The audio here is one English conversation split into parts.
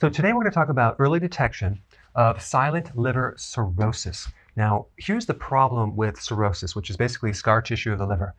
So today we're going to talk about early detection of silent liver cirrhosis. Now, here's the problem with cirrhosis, which is basically scar tissue of the liver.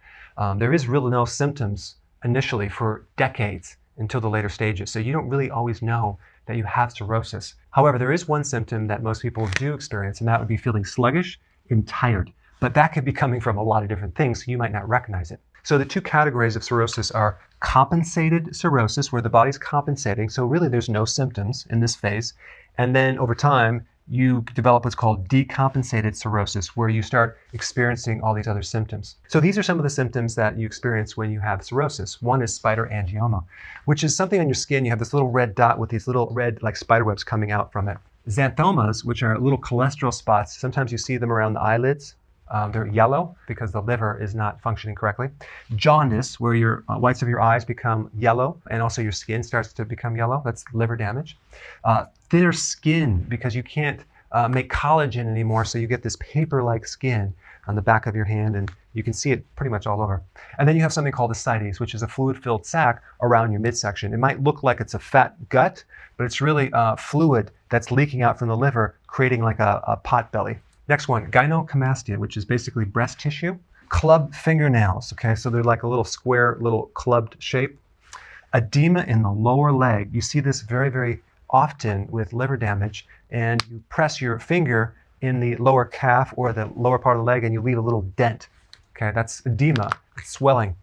There is really no symptoms initially for decades until the later stages. So you don't really always know that you have cirrhosis. However, there is one symptom that most people do experience, and that would be feeling sluggish and tired. But that could be coming from a lot of different things, so you might not recognize it. So the two categories of cirrhosis are compensated cirrhosis, where the body's compensating. So really there's no symptoms in this phase. And then over time, you develop what's called decompensated cirrhosis, where you start experiencing all these other symptoms. So these are some of the symptoms that you experience when you have cirrhosis. One is spider angioma, which is something on your skin. You have this little red dot with these little red like spider webs coming out from it. Xanthomas, which are little cholesterol spots. Sometimes you see them around the eyelids. They're yellow because the liver is not functioning correctly. Jaundice, where your whites of your eyes become yellow and also your skin starts to become yellow. That's liver damage. Thinner skin because you can't make collagen anymore, so you get this paper-like skin on the back of your hand, and you can see it pretty much all over. And then you have something called Ascites, which is a fluid-filled sac around your midsection. It might look like it's a fat gut, but it's really fluid that's leaking out from the liver, creating like a pot belly. Next one, gynecomastia, which is basically breast tissue. Clubbed fingernails, okay? So they're like a little square, little clubbed shape. Edema in the lower leg. You see this very, very often with liver damage, and you press your finger in the lower calf or the lower part of the leg and you leave a little dent. Okay, that's edema, it's swelling.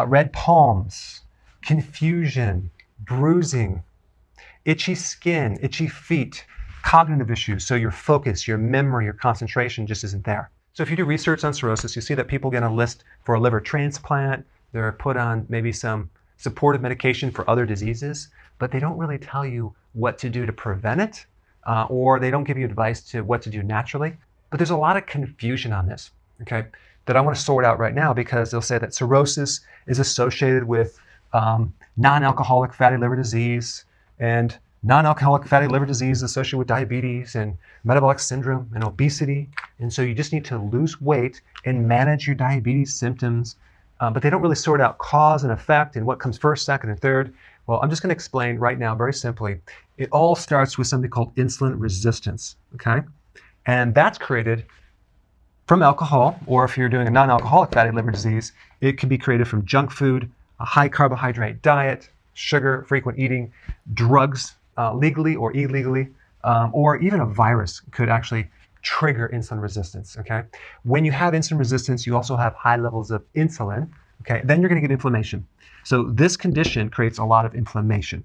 Red palms, confusion, bruising, itchy skin, itchy feet. Cognitive issues, so your focus, your memory, your concentration just isn't there. So if you do research on cirrhosis, you see that people get a list for a liver transplant, they're put on maybe some supportive medication for other diseases, but they don't really tell you what to do to prevent it, or they don't give you advice to what to do naturally. But there's a lot of confusion on this, okay, that I want to sort out right now, because they'll say that cirrhosis is associated with non-alcoholic fatty liver disease, and non-alcoholic fatty liver disease is associated with diabetes and metabolic syndrome and obesity. And so you just need to lose weight and manage your diabetes symptoms. But they don't really sort out cause and effect and what comes first, second, and third. Well, I'm just going to explain right now very simply. It all starts with something called insulin resistance, okay? And that's created from alcohol, or if you're doing a non-alcoholic fatty liver disease, it can be created from junk food, a high carbohydrate diet, sugar, frequent eating, drugs, legally or illegally, or even a virus could actually trigger insulin resistance, okay? When you have insulin resistance, you also have high levels of insulin, okay? Then you're gonna get inflammation. So this condition creates a lot of inflammation.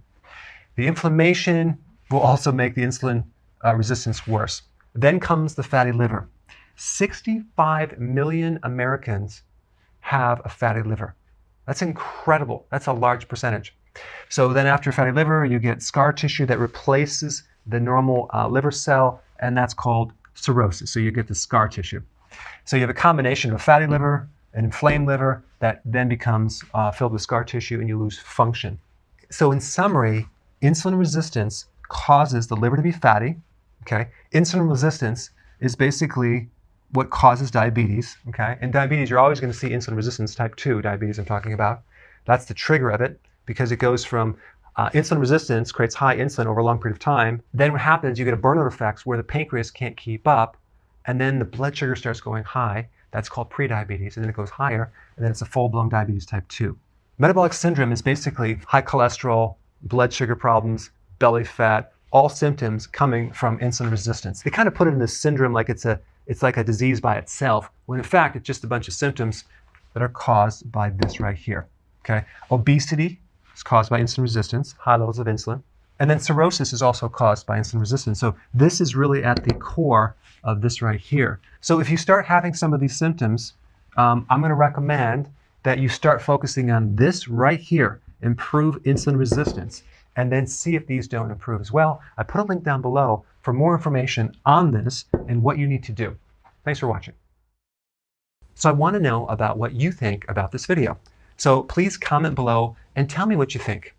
The inflammation will also make the insulin resistance worse. Then comes the fatty liver. 65 million Americans have a fatty liver. That's incredible. That's a large percentage. So then after fatty liver, you get scar tissue that replaces the normal liver cell, and that's called cirrhosis. So you get the scar tissue. So you have a combination of a fatty liver, an inflamed liver, that then becomes filled with scar tissue, and you lose function. So in summary, insulin resistance causes the liver to be fatty, okay? Insulin resistance is basically what causes diabetes, okay? In diabetes, you're always going to see insulin resistance, type 2 diabetes I'm talking about. That's the trigger of it, because it goes from insulin resistance creates high insulin over a long period of time. Then what happens, you get a burnout effect where the pancreas can't keep up, and then the blood sugar starts going high. That's called prediabetes, and then it goes higher, and then it's a full-blown diabetes type 2. Metabolic syndrome is basically high cholesterol, blood sugar problems, belly fat, all symptoms coming from insulin resistance. They kind of put it in this syndrome like it's like a disease by itself, when in fact it's just a bunch of symptoms that are caused by this right here, okay? Obesity is caused by insulin resistance, high levels of insulin. And then cirrhosis is also caused by insulin resistance. So this is really at the core of this right here. So if you start having some of these symptoms, I'm going to recommend that you start focusing on this right here, improve insulin resistance, and then see if these don't improve as well. I put a link down below for more information on this and what you need to do. Thanks for watching. So I want to know about what you think about this video. So please comment below and tell me what you think.